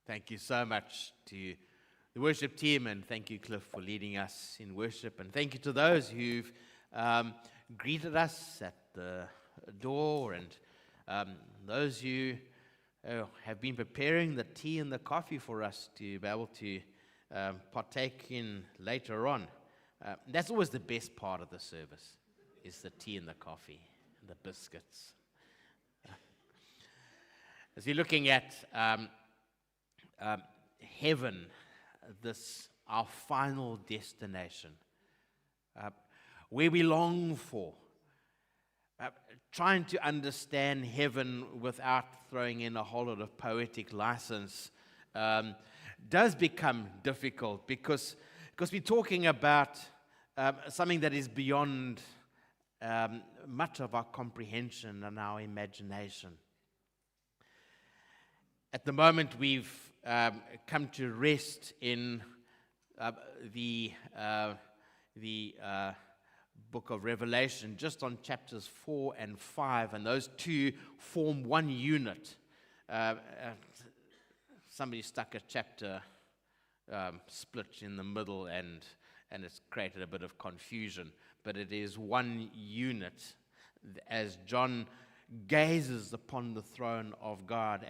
Thank you so much to the worship team, and thank you, Cliff, for leading us in worship. And thank you to those who've greeted us at the door, and those who have been preparing the tea and the coffee for us to be able to partake in later on. That's always the best part of the service, is the tea and the coffee and the biscuits. As we're looking at heaven, this our final destination, where we long for, trying to understand heaven without throwing in a whole lot of poetic license does become difficult because we're talking about something that is beyond much of our comprehension and our imagination. At the moment, we've come to rest in the book of Revelation, just on chapters 4 and 5, and those two form one unit. Somebody stuck a chapter split in the middle, and it's created a bit of confusion, but it is one unit as John gazes upon the throne of God,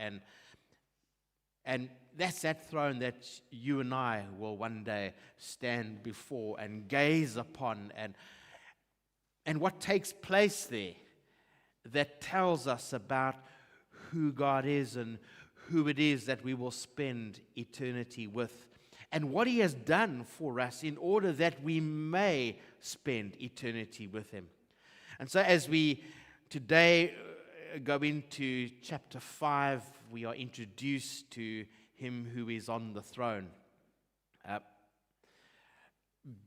and that's that throne that you and I will one day stand before and gaze upon, and what takes place there that tells us about who God is and who it is that we will spend eternity with, and what He has done for us in order that we may spend eternity with Him. And so as we today go into chapter 5, we are introduced to Him who is on the throne.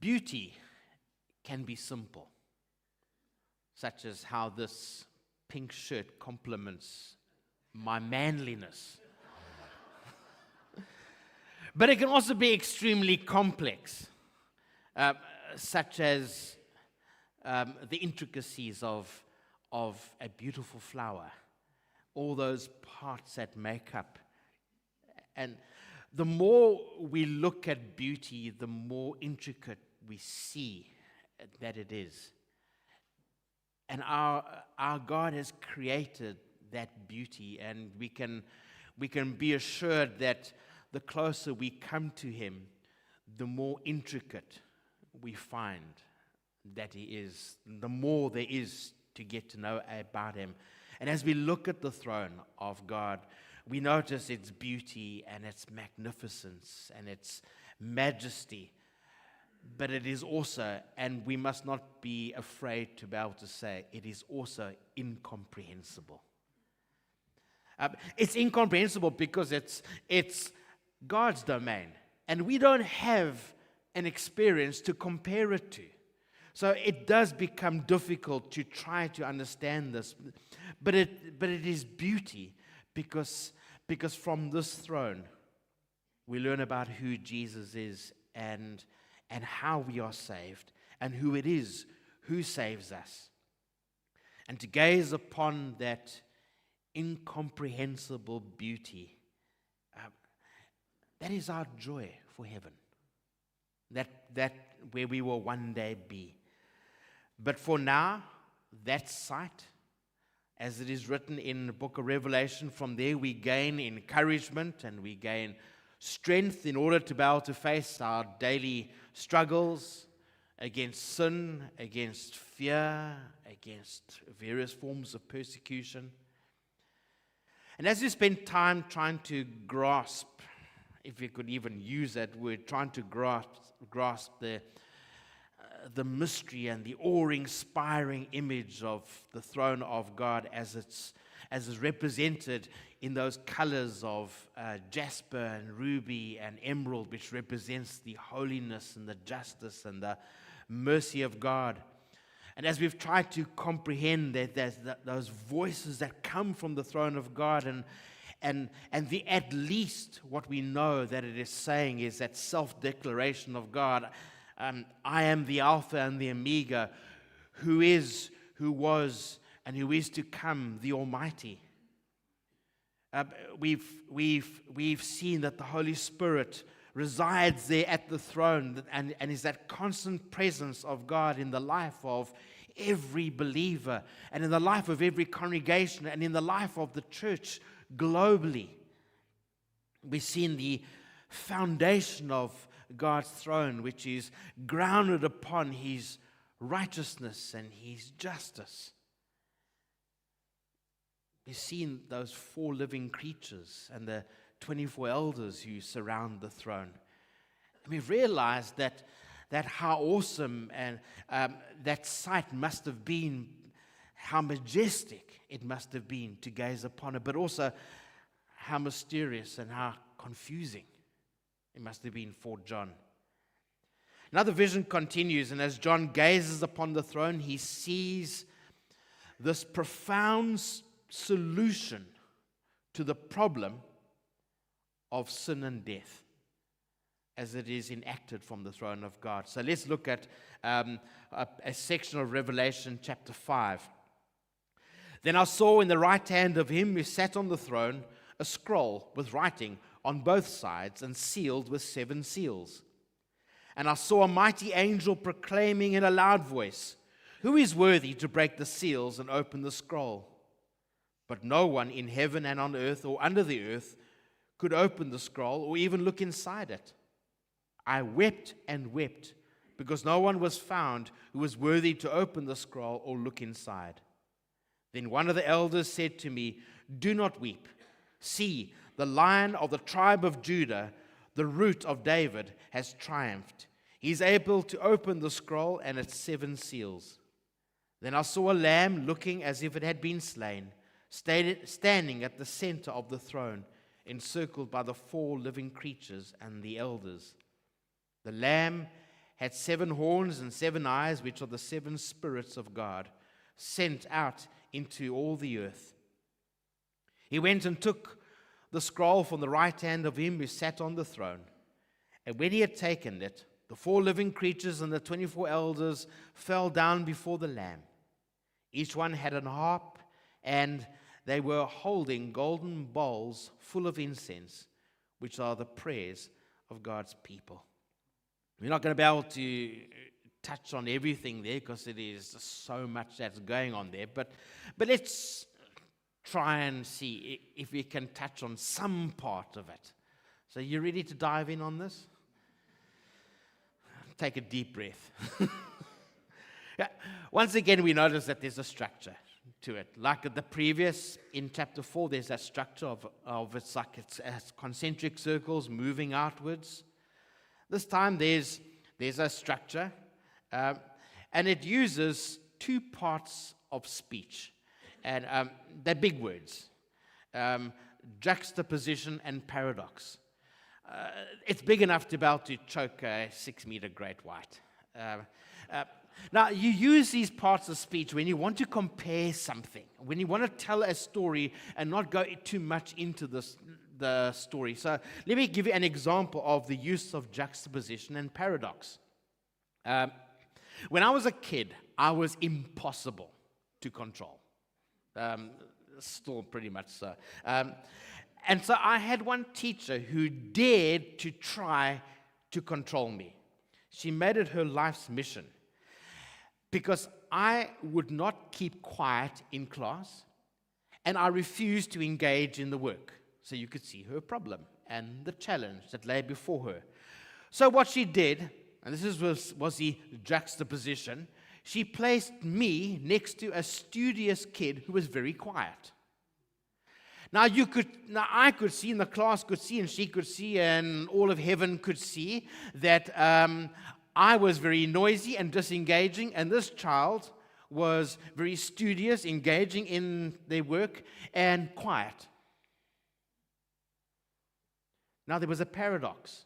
Beauty can be simple, such as how this pink shirt complements my manliness. But it can also be extremely complex, such as the intricacies of a beautiful flower, all those parts that make up. And the more we look at beauty, the more intricate we see that it is. And our God has created that beauty, and we can be assured that the closer we come to Him, the more intricate we find that He is, the more there is to get to know about Him. And as we look at the throne of God, we notice its beauty and its magnificence and its majesty. But it is also, and we must not be afraid to be able to say, it is also incomprehensible. It's incomprehensible because it's God's domain, and we don't have an experience to compare it to. So it does become difficult to try to understand this, but it is beauty because from this throne we learn about who Jesus is and how we are saved and who it is who saves us. And to gaze upon that incomprehensible beauty, that is our joy for heaven. That where we will one day be. But for now, that sight, as it is written in the book of Revelation, from there we gain encouragement and we gain strength in order to be able to face our daily struggles against sin, against fear, against various forms of persecution. And as we spend time trying to grasp, if we could even use that word, trying to grasp the mystery and the awe-inspiring image of the throne of God as is represented in those colors of jasper and ruby and emerald, which represents the holiness and the justice and the mercy of God. And as we've tried to comprehend those voices that come from the throne of God, and the at least what we know that it is saying is that self-declaration of God, I am the Alpha and the Omega, who is, who was, and who is to come, the Almighty. Uh, we've seen that the Holy Spirit resides there at the throne and is that constant presence of God in the life of every believer and in the life of every congregation and in the life of the church globally. We've seen the foundation of God's throne, which is grounded upon His righteousness and His justice. We've seen those 4 living creatures and the 24 elders who surround the throne. And we've realized that how awesome and that sight must have been, how majestic it must have been to gaze upon it, but also how mysterious and how confusing it must have been for John. Now the vision continues, and as John gazes upon the throne, he sees this profound solution to the problem of sin and death as it is enacted from the throne of God. So let's look at a section of Revelation chapter 5. Then I saw in the right hand of him who sat on the throne a scroll with writing on both sides and sealed with 7 seals. And I saw a mighty angel proclaiming in a loud voice, "Who is worthy to break the seals and open the scroll?" But no one in heaven and on earth or under the earth could open the scroll or even look inside it. I wept and wept because no one was found who was worthy to open the scroll or look inside. Then one of the elders said to me, "Do not weep. See, the Lion of the tribe of Judah, the Root of David, has triumphed. He is able to open the scroll and its 7 seals." Then I saw a lamb looking as if it had been slain, standing at the center of the throne, encircled by the 4 living creatures and the elders. The lamb had 7 horns and 7 eyes, which are the 7 spirits of God, sent out into all the earth. He went and took the scroll from the right hand of him who sat on the throne. And when he had taken it, the 4 living creatures and the 24 elders fell down before the Lamb. Each one had an harp, and they were holding golden bowls full of incense, which are the prayers of God's people. We're not going to be able to touch on everything there because it is so much that's going on there. But let's try and see if we can touch on some part of it. So you ready to dive in on this? Take a deep breath. Yeah. Once again, we notice that there's a structure to it. Like at the previous, in chapter 4, there's that structure of it's like it's concentric circles moving outwards. This time there's a structure, and it uses 2 parts of speech. And they're big words, juxtaposition and paradox. It's big enough to be able to choke a 6-meter great white. Now, you use these parts of speech when you want to compare something, when you want to tell a story and not go too much into the story. So let me give you an example of the use of juxtaposition and paradox. When I was a kid, I was impossible to control. Still pretty much so. And so I had one teacher who dared to try to control me. She made it her life's mission because I would not keep quiet in class and I refused to engage in the work. So you could see her problem and the challenge that lay before her. So what she did, and this was the juxtaposition, she placed me next to a studious kid who was very quiet. Now I could see, and the class could see, and she could see, and all of heaven could see that I was very noisy and disengaging, and this child was very studious, engaging in their work, and quiet. Now there was a paradox.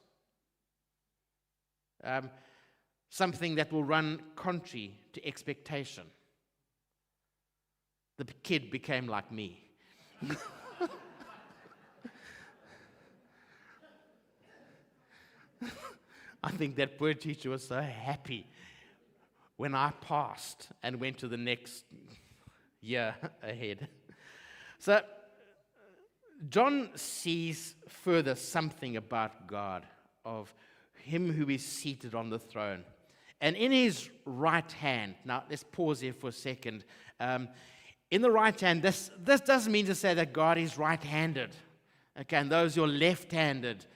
Something that will run contrary to expectation. The kid became like me. I think that poor teacher was so happy when I passed and went to the next year ahead. So John sees further something about God, of him who is seated on the throne. And in his right hand, now let's pause here for a second. In the right hand, this doesn't mean to say that God is right-handed. Okay, and those who are left-handed,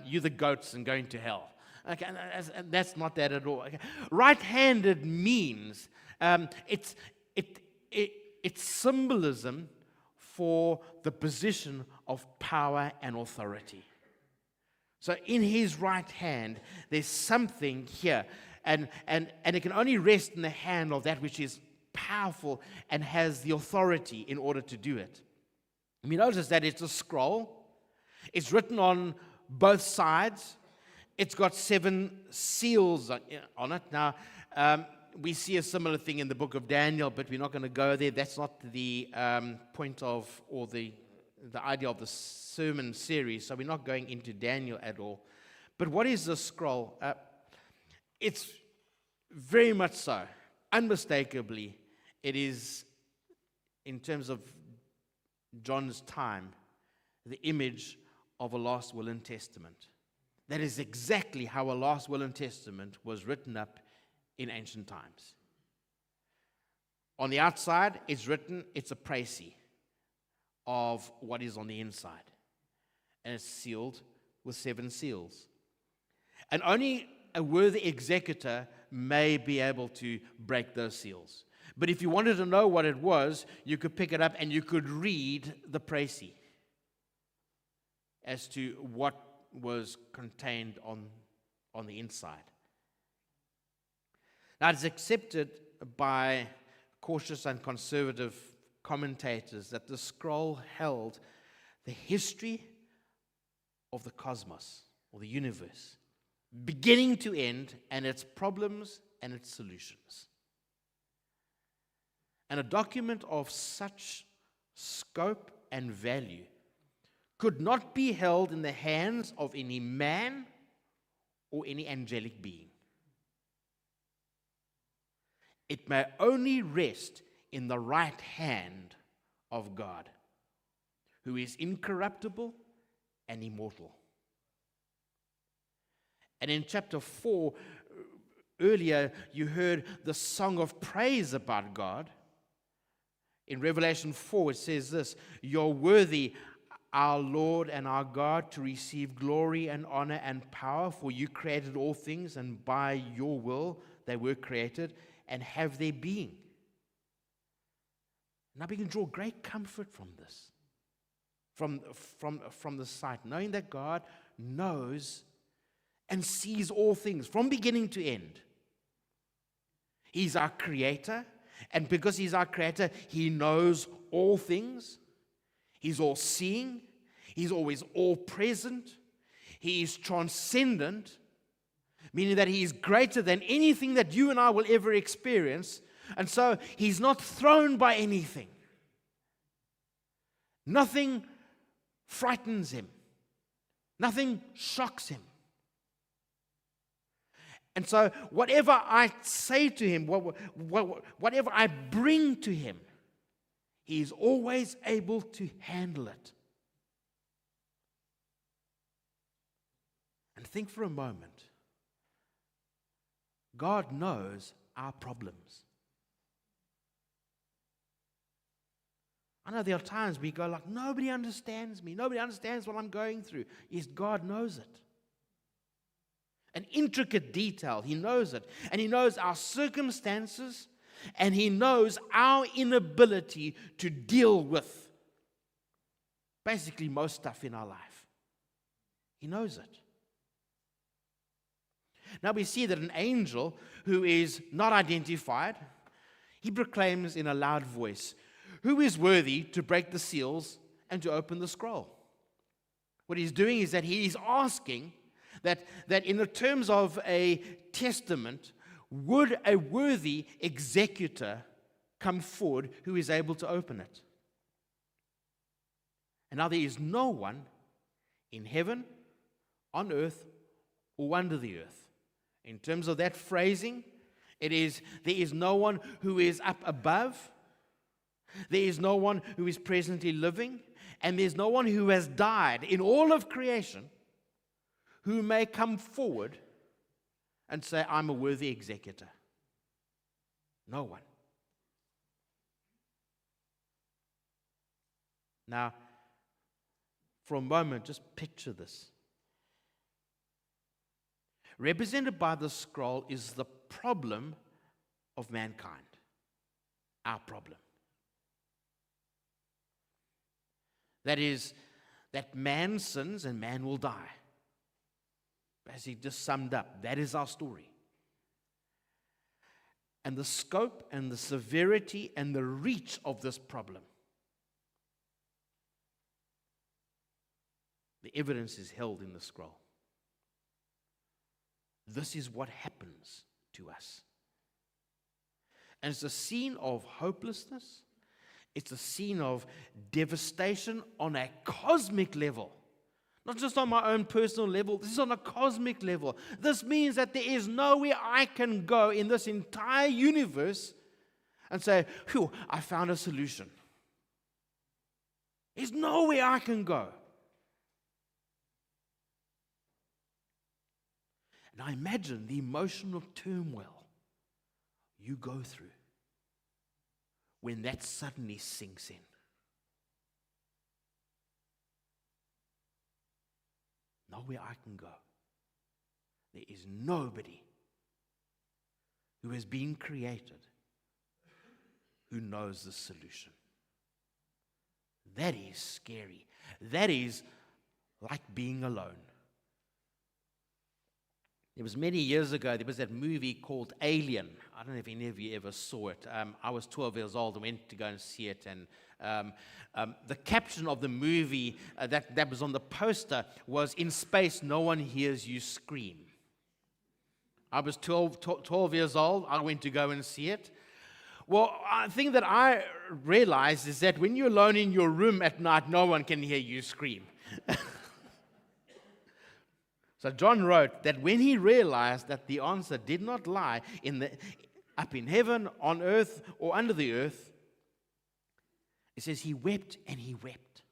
you're the goats and going to hell. Okay, and that's not that at all. Okay. Right-handed means it's symbolism for the position of power and authority. So in his right hand, there's something here, and it can only rest in the hand of that which is powerful and has the authority in order to do it. You notice that it's a scroll. It's written on both sides. It's got 7 seals on it. Now, we see a similar thing in the book of Daniel, but we're not going to go there. That's not the point of, or the idea of the sermon series, so we're not going into Daniel at all. But what is the scroll? It's very much so, unmistakably, it is, in terms of John's time, the image of a last will and testament. That is exactly how a last will and testament was written up in ancient times. On the outside, it's written, it's a précis of what is on the inside. And it's sealed with 7 seals. And only a worthy executor may be able to break those seals. But if you wanted to know what it was, you could pick it up and you could read the précis as to what was contained on the inside. Now, it's accepted by cautious and conservative commentators that the scroll held the history of the cosmos, or the universe, beginning to end, and its problems and its solutions. And a document of such scope and value could not be held in the hands of any man or any angelic being. It may only rest in the right hand of God, who is incorruptible and immortal. And in chapter 4, earlier, you heard the song of praise about God. In Revelation 4, it says this: "You're worthy, our Lord and our God, to receive glory and honor and power, for you created all things, and by your will they were created and have their being." Now we can draw great comfort from this, from the sight, knowing that God knows and sees all things from beginning to end. He's our creator, and because he's our creator, he knows all things. He's all-seeing. He's always all-present. He is transcendent, meaning that he is greater than anything that you and I will ever experience. And so he's not thrown by anything. Nothing frightens him. Nothing shocks him. And so whatever I say to him, whatever I bring to him, he is always able to handle it. And think for a moment. God knows our problems. I know there are times we go like, nobody understands me. Nobody understands what I'm going through. Yes, God knows it. An intricate detail. He knows it. And he knows our circumstances. And he knows our inability to deal with basically most stuff in our life. He knows it. Now we see that an angel who is not identified, he proclaims in a loud voice, "Who is worthy to break the seals and to open the scroll?" What he's doing is that he is asking that in the terms of a testament, would a worthy executor come forward who is able to open it? And now there is no one in heaven, on earth, or under the earth. In terms of that phrasing, there is no one who is up above. There is no one who is presently living. and there's no one who has died in all of creation who may come forward and say, I'm a worthy executor. No one. Now, for a moment, just picture this. Represented by the scroll is the problem of mankind. Our problem. That is, that man sins and man will die. As he just summed up, that is our story. And the scope and the severity and the reach of this problem, the evidence is held in the scroll. This is what happens to us. And it's a scene of hopelessness. It's a scene of devastation on a cosmic level. Not just on my own personal level. This is on a cosmic level. This means that there is nowhere I can go in this entire universe and say, phew, I found a solution. There's nowhere I can go. And I imagine the emotional turmoil you go through when that suddenly sinks in. Nowhere I can go. There is nobody who has been created who knows the solution. That is scary. That is like being alone. It was many years ago, there was that movie called Alien. I don't know if any of you ever saw it. I was 12 years old and went to go and see it. And the caption of the movie that was on the poster was, "In space, no one hears you scream." I was 12 years old. I went to go and see it. Well, the thing that I realized is that when you're alone in your room at night, no one can hear you scream. So John wrote that when he realized that the answer did not lie up in heaven, on earth, or under the earth, it says he wept and he wept.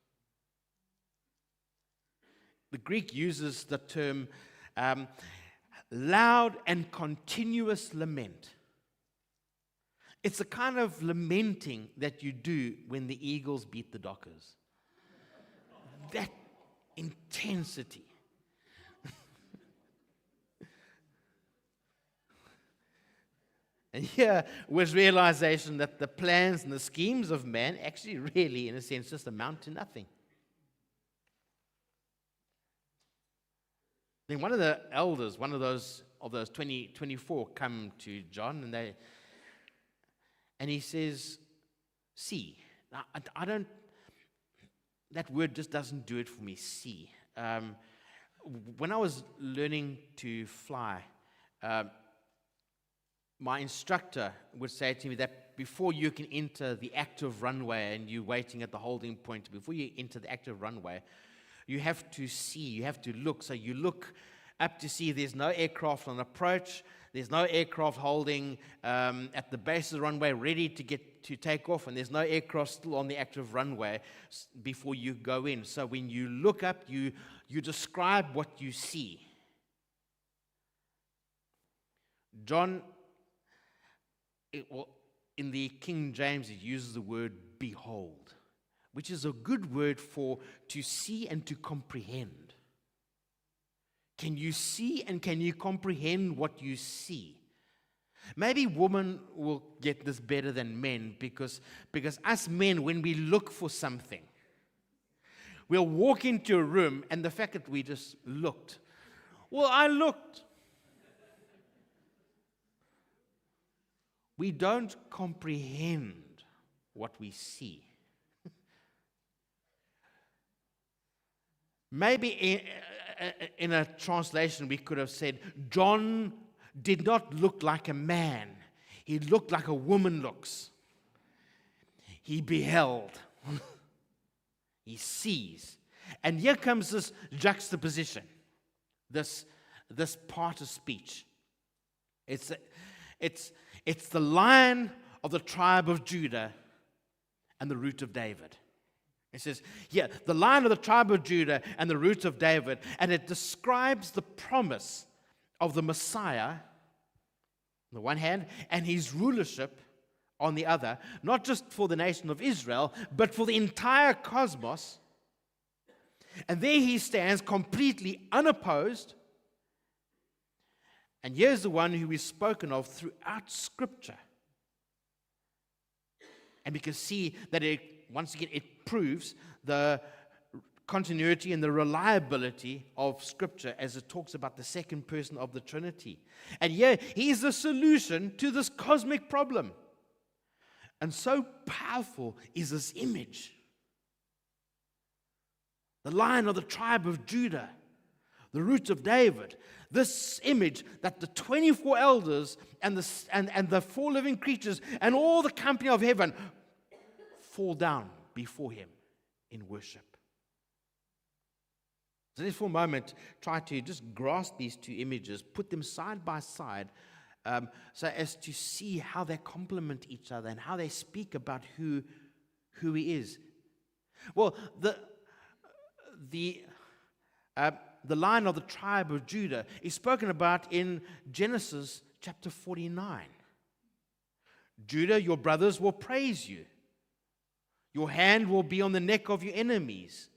The Greek uses the term loud and continuous lament. It's a kind of lamenting that you do when the Eagles beat the Dockers. That intensity. And here was realization that the plans and the schemes of man actually really, in a sense, just amount to nothing. Then one of the elders, one of those 24, come to John, and he says, "See." Now, I don't. That word just doesn't do it for me. See. When I was learning to fly, my instructor would say to me that before you can enter the active runway and you're waiting at the holding point, before you enter the active runway, you have to see, you have to look. So you look up to see there's no aircraft on approach, there's no aircraft holding at the base of the runway ready to take off, and there's no aircraft still on the active runway before you go in. So when you look up, you describe what you see. John, in the King James, it uses the word behold, which is a good word for to see and to comprehend. Can you see and can you comprehend what you see? Maybe women will get this better than men because us men, when we look for something, we'll walk into a room and the fact that we just looked. Well, I looked. We don't comprehend what we see. Maybe in a translation we could have said, John did not look like a man. He looked like a woman looks. He beheld. He sees. And here comes this juxtaposition, this part of speech. It's the Lion of the tribe of Judah and the Root of David. It says, here, the Lion of the tribe of Judah and the root of David. And it describes the promise of the Messiah on the one hand, and his rulership on the other, not just for the nation of Israel, but for the entire cosmos. And there he stands completely unopposed. And here's the one who is spoken of throughout Scripture. And we can see that once again, it proves the continuity and the reliability of Scripture as it talks about the second person of the Trinity. And here, he is the solution to this cosmic problem. And so powerful is this image. The Lion of the tribe of Judah, the root of David. This image that the 24 elders and the 4 living creatures and all the company of heaven fall down before him in worship. So let's for a moment try to just grasp these two images, put them side by side, so as to see how they complement each other and how they speak about who he is. Well, the Lion of the tribe of Judah is spoken about in Genesis chapter 49. Judah, your brothers will praise you. Your hand will be on the neck of your enemies.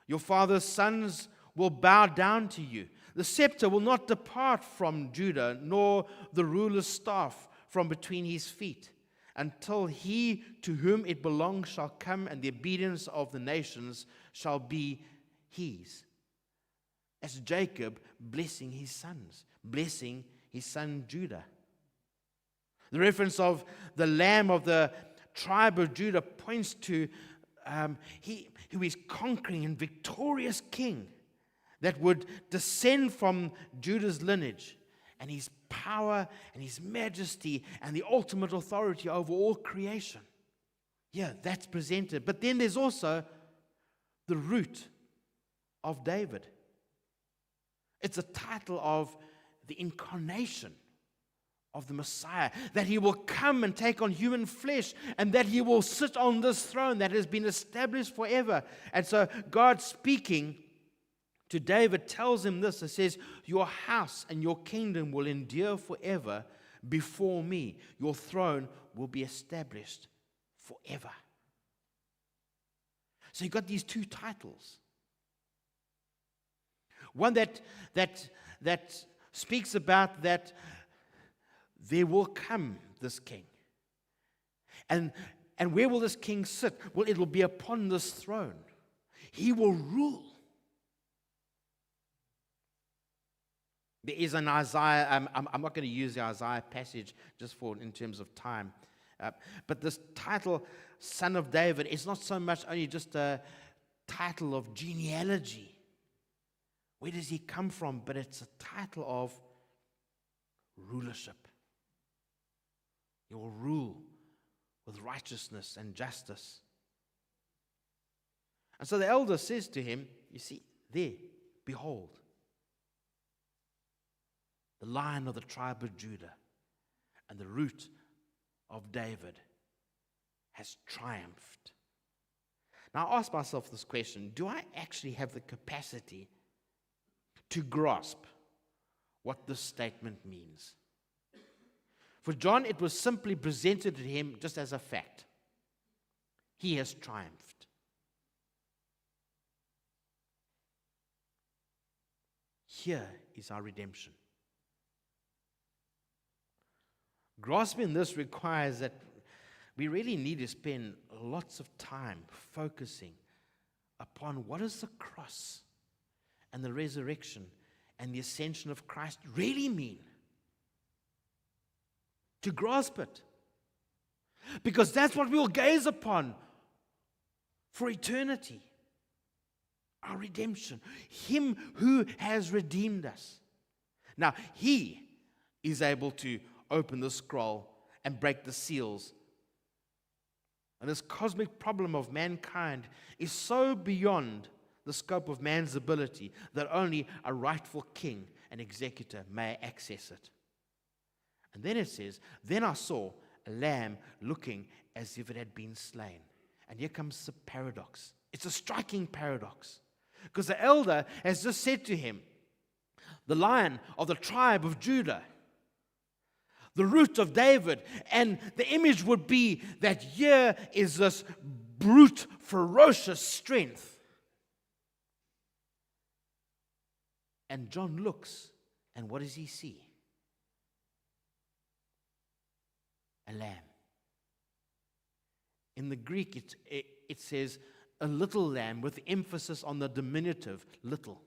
Your father's sons will bow down to you. The scepter will not depart from Judah, nor the ruler's staff from between his feet, until he to whom it belongs shall come, and the obedience of the nations shall be his. As Jacob blessing his sons, blessing his son Judah. The reference of the Lamb of the tribe of Judah points to he who is conquering and victorious king that would descend from Judah's lineage, and his power and his majesty and the ultimate authority over all creation. Yeah, that's presented. But then there's also the root of David. It's a title of the incarnation of the Messiah, that he will come and take on human flesh, and that he will sit on this throne that has been established forever. And so God, speaking to David, tells him this. It says, your house and your kingdom will endure forever before me. Your throne will be established forever. So you've got these two titles. One that speaks about that there will come this king. And where will this king sit? Well, it will be upon this throne. He will rule. There is an Isaiah, I'm not going to use the Isaiah passage just in terms of time. But this title, Son of David, is not so much only just a title of genealogy. Where does he come from? But it's a title of rulership. He will rule with righteousness and justice. And so the elder says to him, you see, there, behold, the Lion of the tribe of Judah and the root of David has triumphed. Now I ask myself this question: do I actually have the capacity to grasp what this statement means? For John, it was simply presented to him just as a fact. He has triumphed. Here is our redemption. Grasping this requires that we really need to spend lots of time focusing upon what does the cross and the resurrection and the ascension of Christ really mean. To grasp it. Because that's what we'll gaze upon for eternity. Our redemption. Him who has redeemed us. Now, he is able to open the scroll and break the seals. And this cosmic problem of mankind is so beyond the scope of man's ability that only a rightful king and executor may access it. And then it says, then I saw a lamb looking as if it had been slain. And here comes the paradox. It's a striking paradox. Because the elder has just said to him, the Lion of the tribe of Judah, the Root of David, and the image would be that here is this brute, ferocious strength. And John looks, and what does he see? A lamb. In the Greek, it says a little lamb with emphasis on the diminutive, little.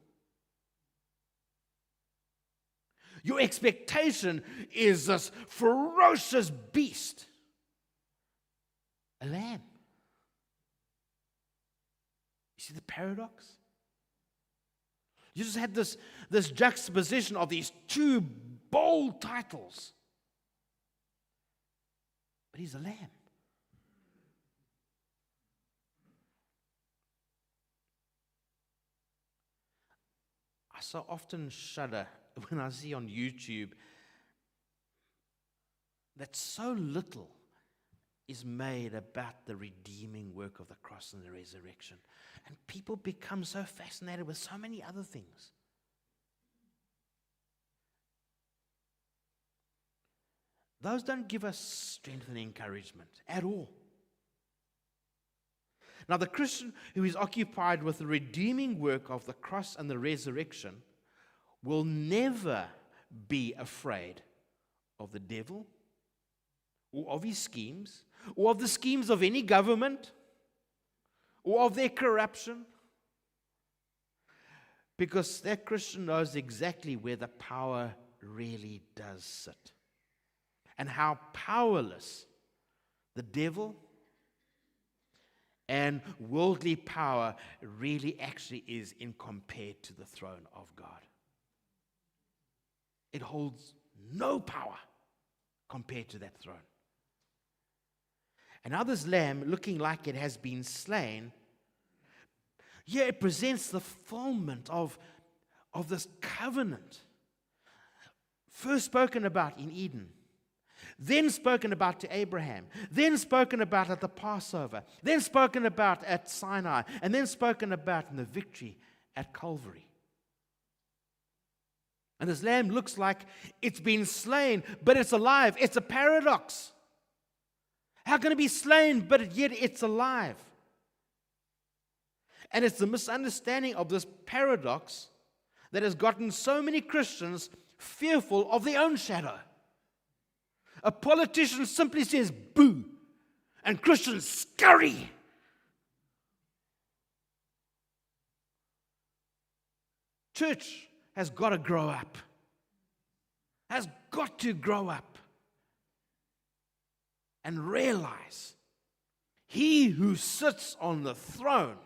Your expectation is this ferocious beast. A lamb. You see the paradox? You just had this juxtaposition of these two bold titles. But he's a lamb. I so often shudder when I see on YouTube that so little is made about the redeeming work of the cross and the resurrection. And people become so fascinated with so many other things. Those don't give us strength and encouragement at all. Now, the Christian who is occupied with the redeeming work of the cross and the resurrection will never be afraid of the devil or of his schemes or of the schemes of any government or of their corruption, because that Christian knows exactly where the power really does sit and how powerless the devil and worldly power really actually is in compared to the throne of God. It holds no power compared to that throne. And now this lamb, looking like it has been slain, here it presents the fulfillment of this covenant. First spoken about in Eden, then spoken about to Abraham, then spoken about at the Passover, then spoken about at Sinai, and then spoken about in the victory at Calvary. And this lamb looks like it's been slain, but it's alive. It's a paradox. How can it be slain, but yet it's alive? And it's the misunderstanding of this paradox that has gotten so many Christians fearful of their own shadow. A politician simply says boo, and Christians scurry. Church has got to grow up. Has got to grow up and realize he who sits on the throne,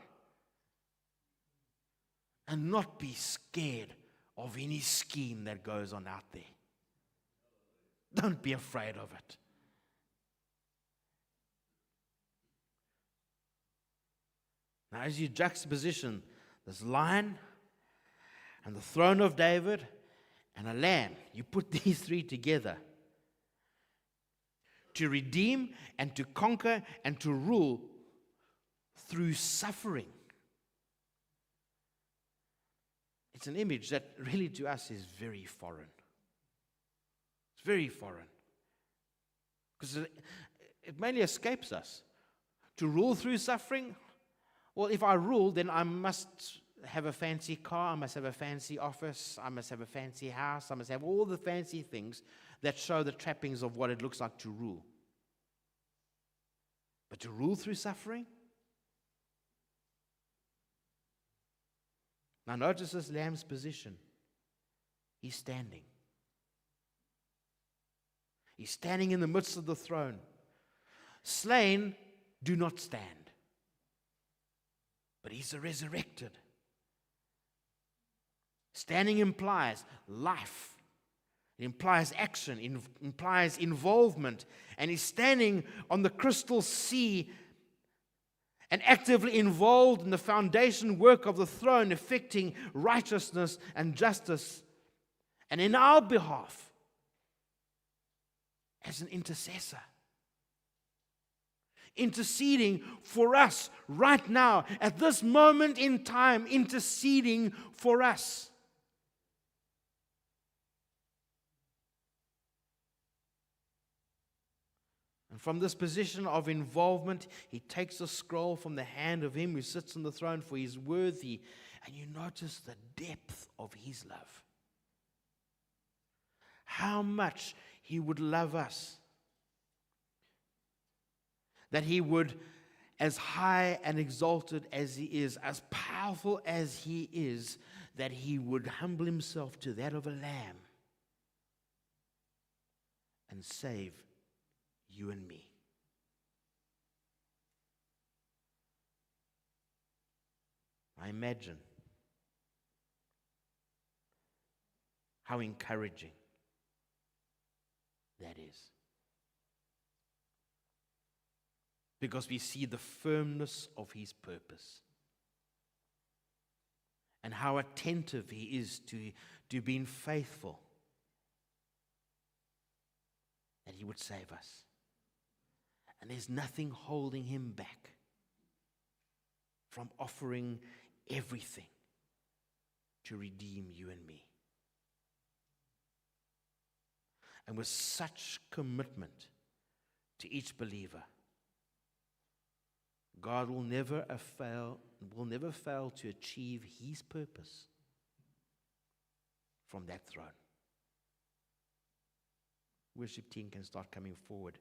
and not be scared of any scheme that goes on out there. Don't be afraid of it. Now, as you juxtaposition this lion and the throne of David and a lamb, you put these three together to redeem and to conquer and to rule through suffering. It's an image that really to us is very foreign. It's very foreign. Because it mainly escapes us. To rule through suffering, well, if I rule, then I must have a fancy car, I must have a fancy office, I must have a fancy house, I must have all the fancy things that show the trappings of what it looks like to rule. But to rule through suffering? Now notice this lamb's position. He's standing. He's standing in the midst of the throne. Slain do not stand. But he's a resurrected. Standing implies life. It implies action. It implies involvement. And he's standing on the crystal sea and actively involved in the foundation work of the throne, effecting righteousness and justice. And in our behalf, as an intercessor. interceding for us right now, at this moment in time, interceding for us. And from this position of involvement, he takes a scroll from the hand of him who sits on the throne, for he is worthy. And you notice the depth of his love. How much he would love us. That he would, as high and exalted as he is, as powerful as he is, that he would humble himself to that of a lamb and save you and me. I imagine how encouraging that is. Because we see the firmness of his purpose and how attentive he is to being faithful, that he would save us. And there's nothing holding him back from offering everything to redeem you and me. And with such commitment to each believer, God will never fail to achieve his purpose from that throne. Worship team can start coming forward.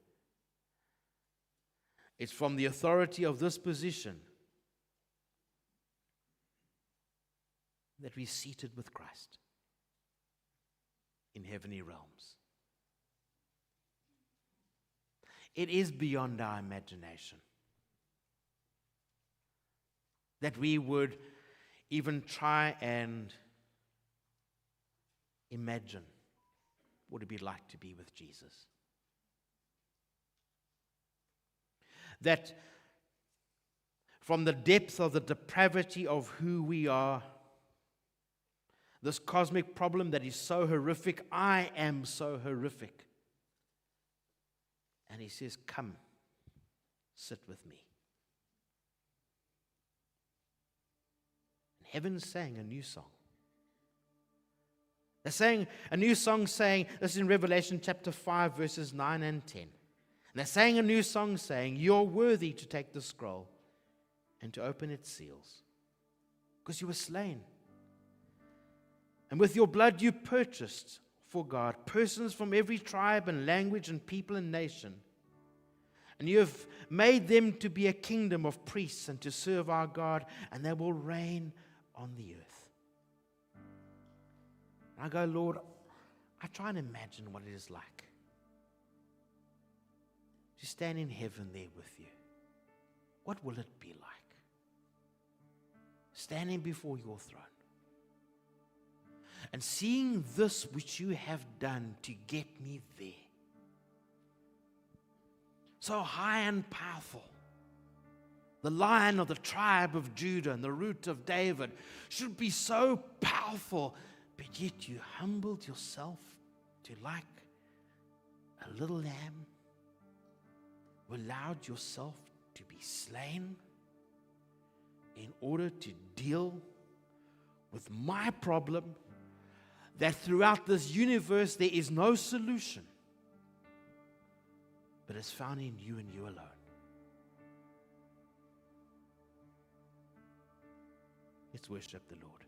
It's from the authority of this position that we're seated with Christ in heavenly realms. It is beyond our imagination that we would even try and imagine what it would be like to be with Jesus. That from the depth of the depravity of who we are, this cosmic problem that is so horrific, I am so horrific. And he says, come, sit with me. And heaven's sang a new song. They're saying a new song saying, this is in Revelation chapter 5, verses 9 and 10. And they're saying a new song saying, you're worthy to take the scroll and to open its seals, because you were slain. And with your blood you purchased for God persons from every tribe and language and people and nation. And you have made them to be a kingdom of priests and to serve our God, and they will reign on the earth. And I go, Lord, I try and imagine what it is like to stand in heaven there with you. What will it be like? Standing before your throne and seeing this which you have done to get me there. So high and powerful. The Lion of the tribe of Judah and the Root of David should be so powerful, but yet you humbled yourself to like a little lamb. You allowed yourself to be slain in order to deal with my problem, that throughout this universe there is no solution, but it's found in you and you alone. Let's worship the Lord.